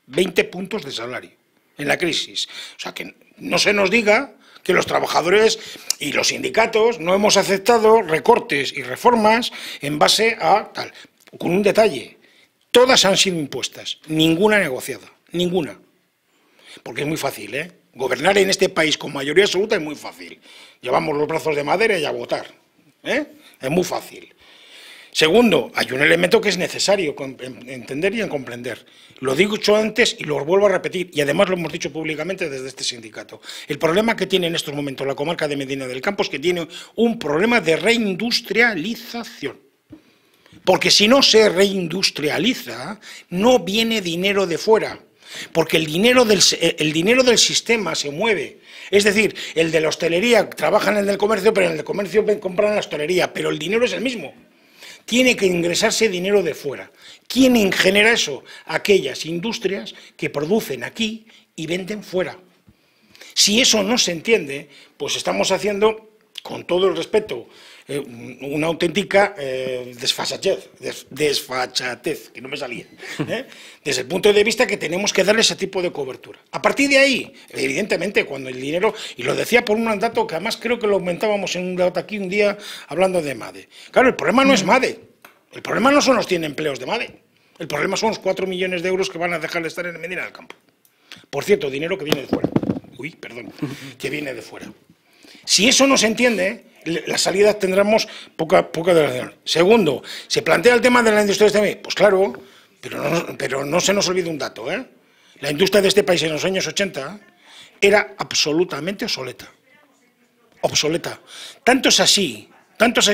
20 puntos de salario en la crisis. O sea, que no se nos diga que los trabajadores y los sindicatos no hemos aceptado recortes y reformas en base a tal. Con un detalle. Todas han sido impuestas, ninguna negociada, ninguna. Porque es muy fácil, ¿eh? Gobernar en este país con mayoría absoluta es muy fácil. Llevamos los brazos de madera y a votar, ¿eh? Es muy fácil. Segundo, hay un elemento que es necesario entender y comprender. Lo digo dicho antes y lo vuelvo a repetir, y además lo hemos dicho públicamente desde este sindicato. El problema que tiene en estos momentos la comarca de Medina del Campo es que tiene un problema de reindustrialización. Porque si no se reindustrializa, no viene dinero de fuera. Porque el dinero del sistema se mueve. Es decir, el de la hostelería trabaja en el del comercio, pero en el del comercio compran la hostelería, pero el dinero es el mismo. Tiene que ingresarse dinero de fuera. ¿Quién genera eso? Aquellas industrias que producen aquí y venden fuera. Si eso no se entiende, pues estamos haciendo, con todo el respeto, una auténtica desfachatez, que no me salía, desde el punto de vista que tenemos que darle ese tipo de cobertura. A partir de ahí, evidentemente, cuando el dinero, y lo decía por un dato que además creo que lo aumentábamos en un dato aquí un día hablando de MADE. Claro, el problema no es MADE, el problema no son los 100 empleos de MADE, el problema son los 4 millones de euros que van a dejar de estar en Medina del Campo. Por cierto, dinero que viene de fuera. Que viene de fuera. Si eso no se entiende, las salidas tendremos poca duración. Segundo, ¿se plantea el tema de la industria de este país? Pues claro, pero no se nos olvide un dato, ¿eh? La industria de este país en los años 80 era absolutamente obsoleta. Obsoleta. Tanto es así.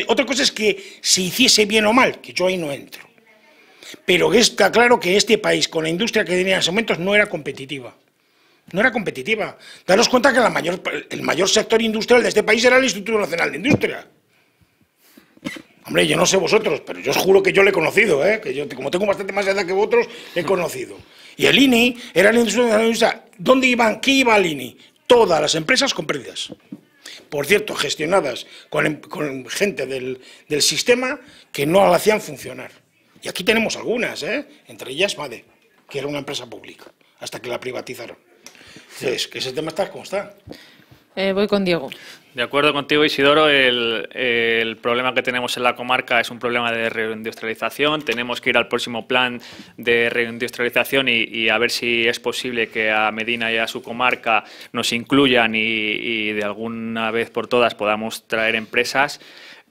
Otra cosa es que se hiciese bien o mal, que yo ahí no entro. Pero está claro que este país, con la industria que tenía en ese momento, no era competitiva. No era competitiva. Daros cuenta que el mayor sector industrial de este país era el Instituto Nacional de Industria. Hombre, yo no sé vosotros, pero yo os juro que yo le he conocido, ¿eh? Que yo, como tengo bastante más edad que vosotros, le he conocido. Y el INI era el Instituto Nacional de Industria. ¿Dónde iban? ¿Qué iba al INI? Todas las empresas con pérdidas. Por cierto, gestionadas con gente del sistema que no la hacían funcionar. Y aquí tenemos algunas, ¿eh? Entre ellas MADE, que era una empresa pública, hasta que la privatizaron. Entonces, que ese tema está como está. Voy con Diego. De acuerdo contigo, Isidoro, el problema que tenemos en la comarca es un problema de reindustrialización. Tenemos que ir al próximo plan de reindustrialización y a ver si es posible que a Medina y a su comarca nos incluyan y de alguna vez por todas podamos traer empresas.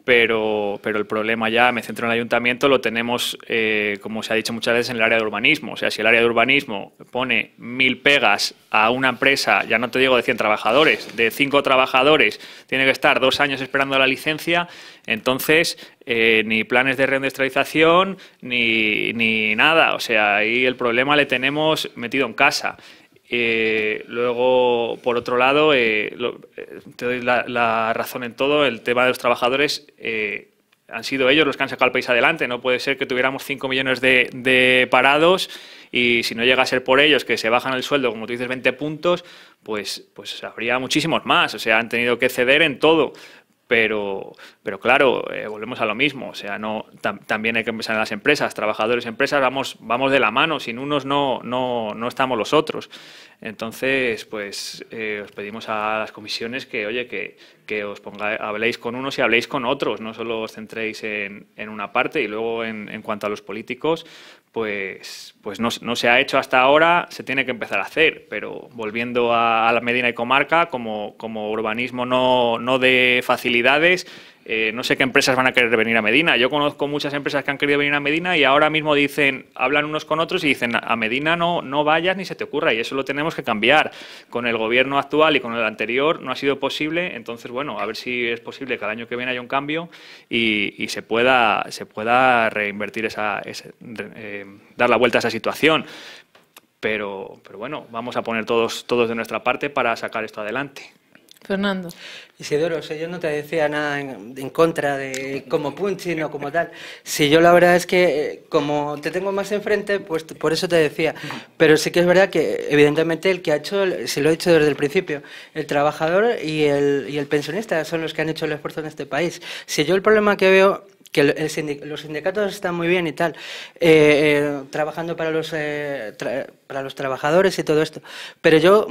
Pero el problema ya, me centro en el ayuntamiento, lo tenemos, como se ha dicho muchas veces, en el área de urbanismo. O sea, si el área de urbanismo pone 1000 pegas a una empresa, ya no te digo de 100 trabajadores, de 5 trabajadores, tiene que estar 2 años esperando la licencia, entonces ni planes de reindustrialización ni nada. O sea, ahí el problema le tenemos metido en casa. Luego, por otro lado, te doy la razón en todo, el tema de los trabajadores, han sido ellos los que han sacado el país adelante. No puede ser que tuviéramos 5 millones de parados y si no llega a ser por ellos que se bajan el sueldo, como tú dices, 20 puntos, pues habría muchísimos más. O sea, han tenido que ceder en todo. Pero claro, volvemos a lo mismo, o sea, también hay que empezar en las empresas, trabajadores, empresas, vamos de la mano, sin unos no estamos los otros. Entonces, pues os pedimos a las comisiones que, oye, que os habléis con unos y habléis con otros, no solo os centréis en una parte. Y luego en cuanto a los políticos, pues no se ha hecho hasta ahora, se tiene que empezar a hacer, pero volviendo a la Medina y comarca, como urbanismo no de facilidades, no sé qué empresas van a querer venir a Medina. Yo conozco muchas empresas que han querido venir a Medina y ahora mismo hablan unos con otros y dicen a Medina no vayas ni se te ocurra, y eso lo tenemos que cambiar. Con el gobierno actual y con el anterior no ha sido posible, entonces bueno, a ver si es posible que el año que viene haya un cambio y se pueda reinvertir dar la vuelta a esa situación. Pero bueno, vamos a poner todos de nuestra parte para sacar esto adelante. Fernando. Isidoro, o sea, yo no te decía nada en contra de como Punchin o como tal. Si yo la verdad es que como te tengo más enfrente, pues por eso te decía. Pero sí que es verdad que evidentemente el que ha hecho, si lo he dicho desde el principio, el trabajador y el pensionista son los que han hecho el esfuerzo en este país. Si yo el problema que veo que los sindicatos están muy bien y tal, trabajando para los trabajadores y todo esto, pero yo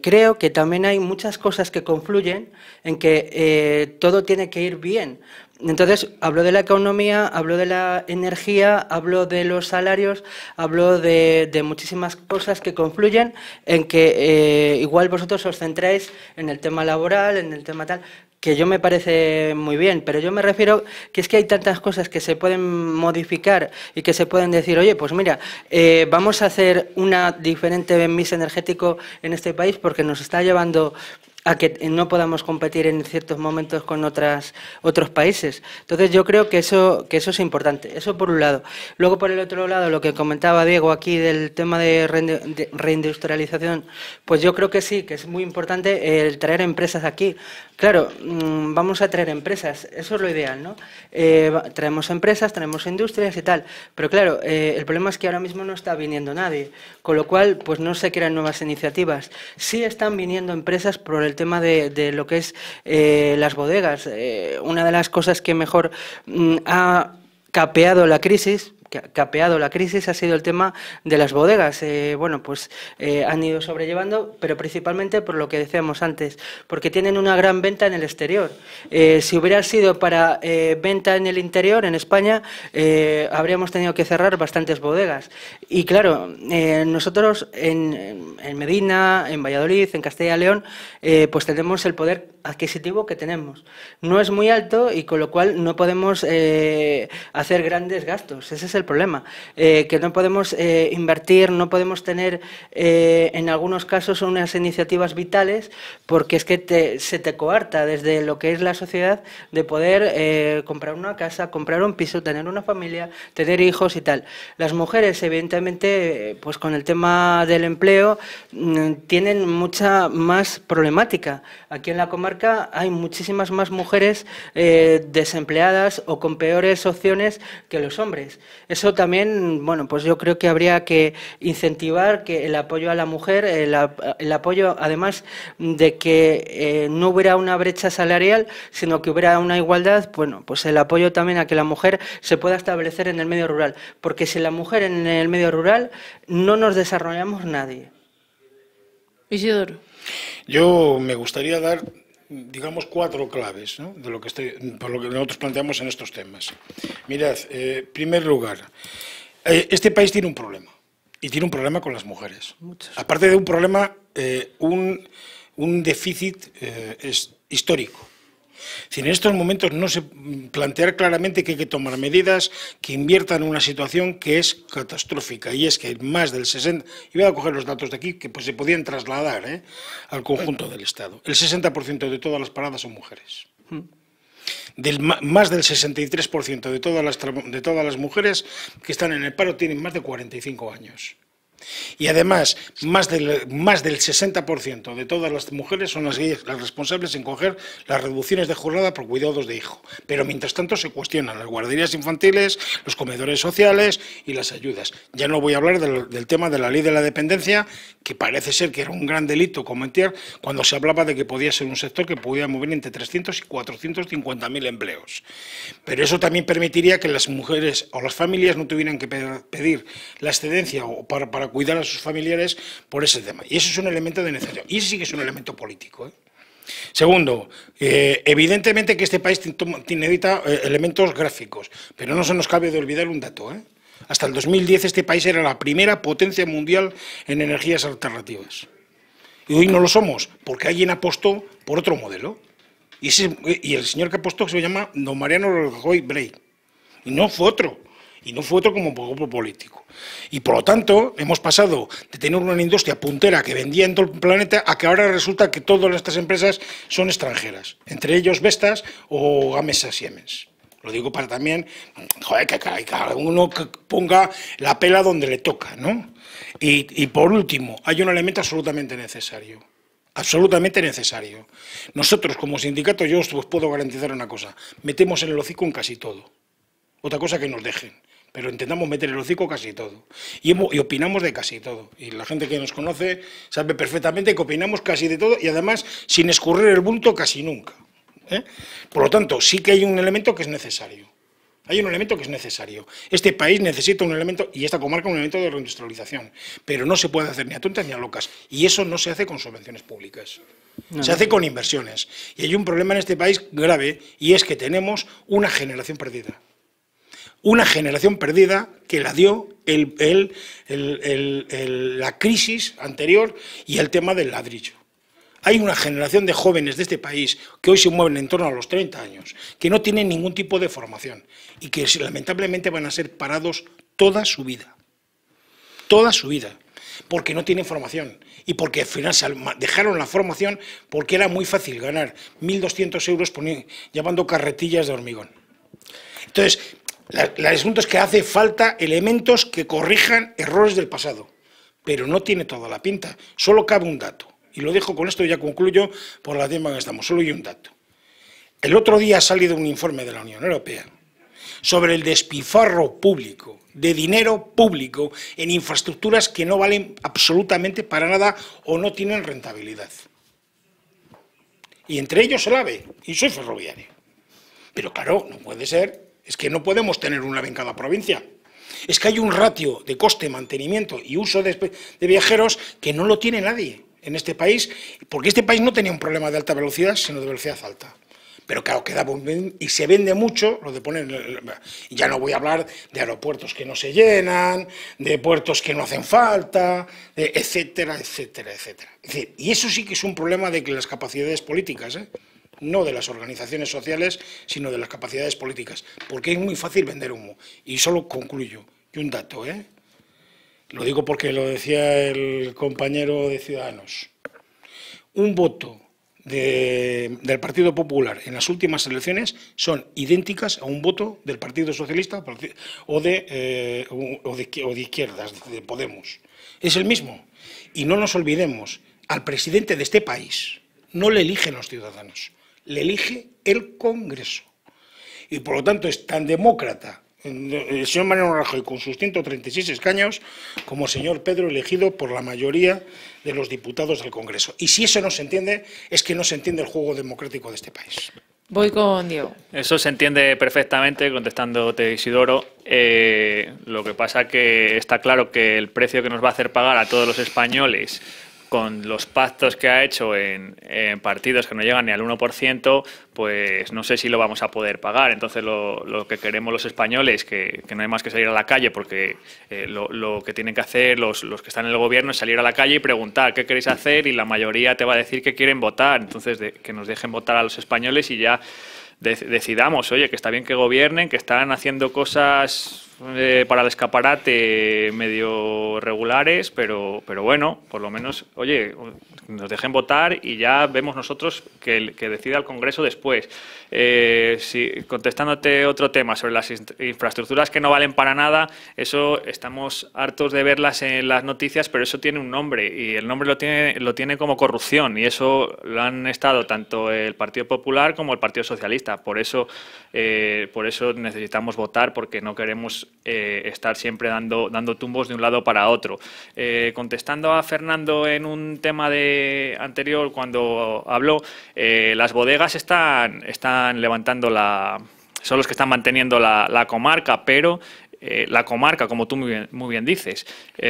creo que también hay muchas cosas que confluyen en que todo tiene que ir bien. Entonces, hablo de la economía, hablo de la energía, hablo de los salarios, hablo de muchísimas cosas que confluyen en que igual vosotros os centráis en el tema laboral, en el tema tal, que yo me parece muy bien, pero yo me refiero que es que hay tantas cosas que se pueden modificar y que se pueden decir, oye, pues mira, vamos a hacer una diferente mix energético en este país porque nos está llevando a que no podamos competir en ciertos momentos con otros países. Entonces yo creo que eso es importante, eso por un lado. Luego por el otro lado, lo que comentaba Diego aquí del tema de reindustrialización, pues yo creo que sí, que es muy importante el traer empresas aquí. Claro, vamos a traer empresas, eso es lo ideal, ¿no? Traemos empresas, traemos industrias y tal, pero claro, el problema es que ahora mismo no está viniendo nadie, con lo cual pues no se crean nuevas iniciativas. Sí están viniendo empresas por el tema de lo que es las bodegas. Una de las cosas que mejor ha capeado la crisis ha sido el tema de las bodegas. Bueno, pues han ido sobrellevando, pero principalmente por lo que decíamos antes, porque tienen una gran venta en el exterior. Si hubiera sido para venta en el interior, en España, habríamos tenido que cerrar bastantes bodegas. Y claro, nosotros en Medina, en Valladolid, en Castilla y León, pues tenemos el poder adquisitivo que tenemos. No es muy alto y con lo cual no podemos hacer grandes gastos. Ese es el problema, que no podemos invertir, no podemos tener en algunos casos unas iniciativas vitales porque es que se te coarta desde lo que es la sociedad de poder comprar una casa, comprar un piso, tener una familia, tener hijos y tal. Las mujeres, evidentemente, pues con el tema del empleo tienen mucha más problemática. Aquí en la comarca hay muchísimas más mujeres desempleadas o con peores opciones que los hombres. Eso también, bueno, pues yo creo que habría que incentivar que el apoyo a la mujer, el apoyo, además de que no hubiera una brecha salarial, sino que hubiera una igualdad, bueno, pues el apoyo también a que la mujer se pueda establecer en el medio rural, porque sin la mujer en el medio rural no nos desarrollamos nadie. Isidoro. Yo me gustaría dar, digamos, 4 claves, ¿no?, de por lo que nosotros planteamos en estos temas. Mirad, en primer lugar, este país tiene un problema, y tiene un problema con las mujeres. Aparte de un problema, un déficit histórico. Si en estos momentos no se plantear claramente que hay que tomar medidas que inviertan en una situación que es catastrófica, y es que más del 60%, y voy a coger los datos de aquí que pues se podían trasladar al conjunto del Estado, el 60% de todas las paradas son mujeres. Más del 63% de todas las mujeres que están en el paro tienen más de 45 años. Y además, más del 60% de todas las mujeres son las responsables en coger las reducciones de jornada por cuidados de hijo. Pero mientras tanto se cuestionan las guarderías infantiles, los comedores sociales y las ayudas. Ya no voy a hablar del tema de la ley de la dependencia, que parece ser que era un gran delito cometer cuando se hablaba de que podía ser un sector que podía mover entre 300 y 450.000 empleos. Pero eso también permitiría que las mujeres o las familias no tuvieran que pedir la excedencia o para cuidar a sus familiares por ese tema. Y eso es un elemento de necesidad. Y ese sí que es un elemento político. Segundo, evidentemente que este país necesita elementos gráficos, pero no se nos cabe de olvidar un dato. Hasta el 2010 este país era la primera potencia mundial en energías alternativas. Y hoy no lo somos, porque alguien apostó por otro modelo. Y el señor que apostó se llama don Mariano Rajoy Brey. Y no fue otro. Y no fue otro como grupo político. Y por lo tanto, hemos pasado de tener una industria puntera que vendía en todo el planeta a que ahora resulta que todas estas empresas son extranjeras, entre ellos Vestas o Gamesa Siemens. Lo digo para también, joder, que cada uno que ponga la pela donde le toca, ¿no? Y por último, hay un elemento absolutamente necesario. Absolutamente necesario. Nosotros, como sindicato, yo os puedo garantizar una cosa: metemos en el hocico en casi todo. Otra cosa que nos dejen, pero intentamos meter el hocico casi todo. Y opinamos de casi todo. Y la gente que nos conoce sabe perfectamente que opinamos casi de todo y además sin escurrir el bulto casi nunca. Por lo tanto, sí que hay un elemento que es necesario. Hay un elemento que es necesario. Este país necesita un elemento, y esta comarca un elemento de reindustrialización, pero no se puede hacer ni a tontas ni a locas, y eso no se hace con subvenciones públicas. Se hace con inversiones. Y hay un problema en este país grave, y es que tenemos una generación perdida. Una generación perdida que la dio la crisis anterior y el tema del ladrillo. Hay una generación de jóvenes de este país que hoy se mueven en torno a los 30 años, que no tienen ningún tipo de formación y que lamentablemente van a ser parados toda su vida. Toda su vida. Porque no tienen formación y porque al final dejaron la formación porque era muy fácil ganar 1.200 euros llevando carretillas de hormigón. Entonces, el asunto es que hace falta elementos que corrijan errores del pasado, pero no tiene toda la pinta. Solo cabe un dato, y lo dejo con esto y ya concluyo por la tiempo que estamos. Solo hay un dato. El otro día ha salido un informe de la Unión Europea sobre el despilfarro público, de dinero público, en infraestructuras que no valen absolutamente para nada o no tienen rentabilidad. Y entre ellos el AVE, y soy ferroviario. Pero claro, no puede ser. Es que no podemos tener un AVE en cada provincia. Es que hay un ratio de coste, mantenimiento y uso de viajeros que no lo tiene nadie en este país, porque este país no tenía un problema de alta velocidad, sino de velocidad alta. Pero claro, queda y se vende mucho lo de poner... Ya no voy a hablar de aeropuertos que no se llenan, de puertos que no hacen falta, etcétera, etcétera, etcétera. Es decir, y eso sí que es un problema de las capacidades políticas, no de las organizaciones sociales, sino de las capacidades políticas, porque es muy fácil vender humo. Y solo concluyo, y un dato, lo digo porque lo decía el compañero de Ciudadanos. Un voto del Partido Popular en las últimas elecciones son idénticas a un voto del Partido Socialista o de izquierdas, de Podemos. Es el mismo. Y no nos olvidemos, al presidente de este país no le eligen los ciudadanos, le elige el Congreso. Y por lo tanto es tan demócrata el señor Mariano Rajoy con sus 136 escaños como el señor Pedro elegido por la mayoría de los diputados del Congreso. Y si eso no se entiende, es que no se entiende el juego democrático de este país. Voy con Diego. Eso se entiende perfectamente, contestándote, Isidoro. Lo que pasa que está claro que el precio que nos va a hacer pagar a todos los españoles con los pactos que ha hecho en partidos que no llegan ni al 1%, pues no sé si lo vamos a poder pagar. Entonces lo que queremos los españoles, que no hay más que salir a la calle, porque lo que tienen que hacer los que están en el gobierno es salir a la calle y preguntar qué queréis hacer, y la mayoría te va a decir que quieren votar. Entonces que nos dejen votar a los españoles y ya decidamos, oye, que está bien que gobiernen, que están haciendo cosas para el escaparate medio regulares, pero bueno, por lo menos, oye, nos dejen votar y ya vemos nosotros que decida el Congreso después. Contestándote otro tema sobre las infraestructuras que no valen para nada, eso estamos hartos de verlas en las noticias, pero eso tiene un nombre, y el nombre lo tiene como corrupción, y eso lo han estado tanto el Partido Popular como el Partido Socialista. Por eso necesitamos votar, porque no queremos estar siempre dando tumbos de un lado para otro. Contestando a Fernando en un tema anterior cuando habló, las bodegas están levantando son los que están manteniendo la comarca, pero la comarca, como tú muy bien dices,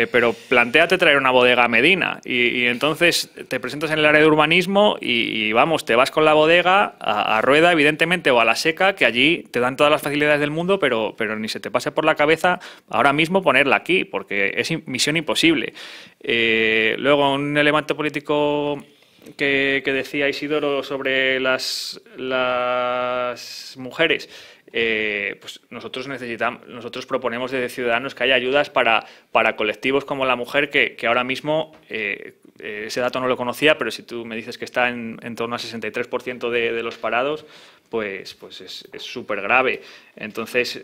pero plantéate traer una bodega a Medina y entonces te presentas en el área de urbanismo y vamos, te vas con la bodega a Rueda, evidentemente, o a La Seca, que allí te dan todas las facilidades del mundo, pero ni se te pase por la cabeza ahora mismo ponerla aquí, porque es misión imposible. Luego, un elemento político que decía Isidoro sobre las mujeres. Pues nosotros proponemos desde Ciudadanos que haya ayudas para colectivos como la mujer, que ahora mismo, ese dato no lo conocía, pero si tú me dices que está en torno al 63% de los parados, pues es súper grave. Entonces,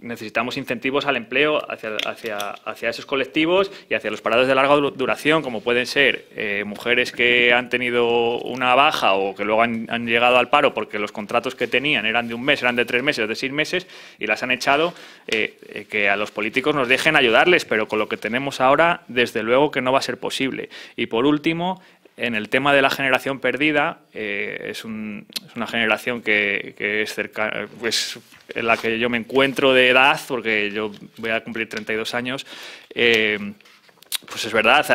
necesitamos incentivos al empleo hacia esos colectivos y hacia los parados de larga duración, como pueden ser mujeres que han tenido una baja o que luego han llegado al paro porque los contratos que tenían eran de un mes, eran de 3 meses, de 6 meses, y las han echado. Que a los políticos nos dejen ayudarles, pero con lo que tenemos ahora, desde luego que no va a ser posible. Y por último, en el tema de la generación perdida, es una generación que es cercana, pues, en la que yo me encuentro de edad, porque yo voy a cumplir 32 años, pues es verdad,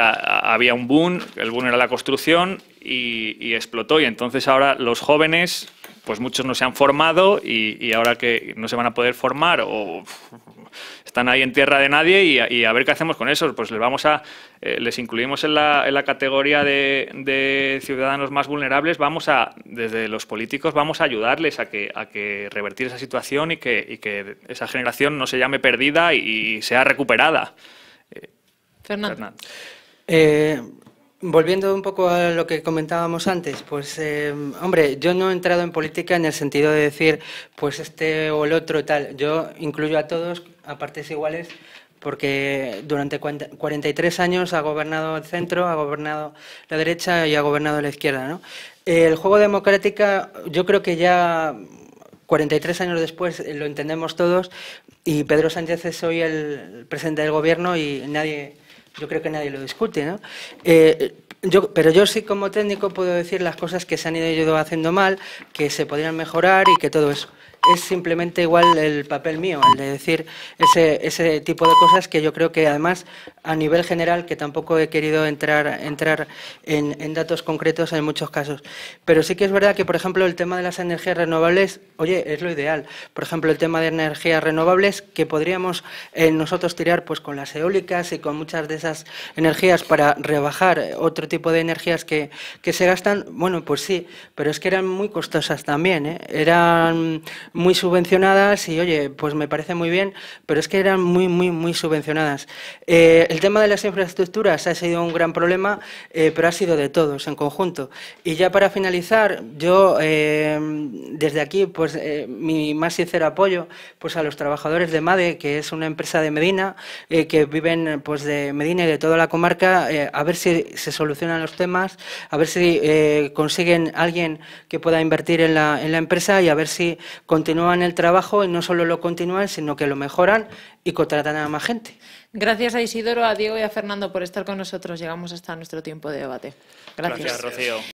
había un boom, el boom era la construcción y explotó, y entonces ahora los jóvenes, pues muchos no se han formado y ahora que no se van a poder formar o están ahí en tierra de nadie y a ver qué hacemos con eso. Pues les incluimos en la categoría de ciudadanos más vulnerables. Desde los políticos vamos a ayudarles a que revertir esa situación y que esa generación no se llame perdida y sea recuperada. Fernando. Volviendo un poco a lo que comentábamos antes, pues, hombre, yo no he entrado en política en el sentido de decir, pues este o el otro tal. Yo incluyo a todos a partes iguales porque durante 43 años ha gobernado el centro, ha gobernado la derecha y ha gobernado la izquierda, ¿no? El juego democrático, yo creo que ya 43 años después lo entendemos todos y Pedro Sánchez es hoy el presidente del gobierno y yo creo que nadie lo discute, ¿no? Pero yo sí como técnico puedo decir las cosas que se han ido haciendo mal, que se podrían mejorar y que todo eso. Es simplemente igual el papel mío, el de decir ese tipo de cosas que yo creo que además a nivel general, que tampoco he querido entrar en datos concretos en muchos casos. Pero sí que es verdad que, por ejemplo, el tema de las energías renovables, oye, es lo ideal. Por ejemplo, el tema de energías renovables que podríamos nosotros tirar pues con las eólicas y con muchas de esas energías para rebajar otro tipo de energías que se gastan, bueno, pues sí, pero es que eran muy costosas también, ¿eh? Eran muy subvencionadas y, oye, pues me parece muy bien, pero es que eran muy subvencionadas. El tema de las infraestructuras ha sido un gran problema, pero ha sido de todos en conjunto. Y ya para finalizar, yo desde aquí, pues mi más sincero apoyo pues a los trabajadores de MADE, que es una empresa de Medina, que viven pues de Medina y de toda la comarca, a ver si se solucionan los temas, a ver si consiguen alguien que pueda invertir en la empresa y a ver si continúan el trabajo y no solo lo continúan, sino que lo mejoran y contratan a más gente. Gracias a Isidoro, a Diego y a Fernando por estar con nosotros. Llegamos hasta nuestro tiempo de debate. Gracias. Gracias, Rocío.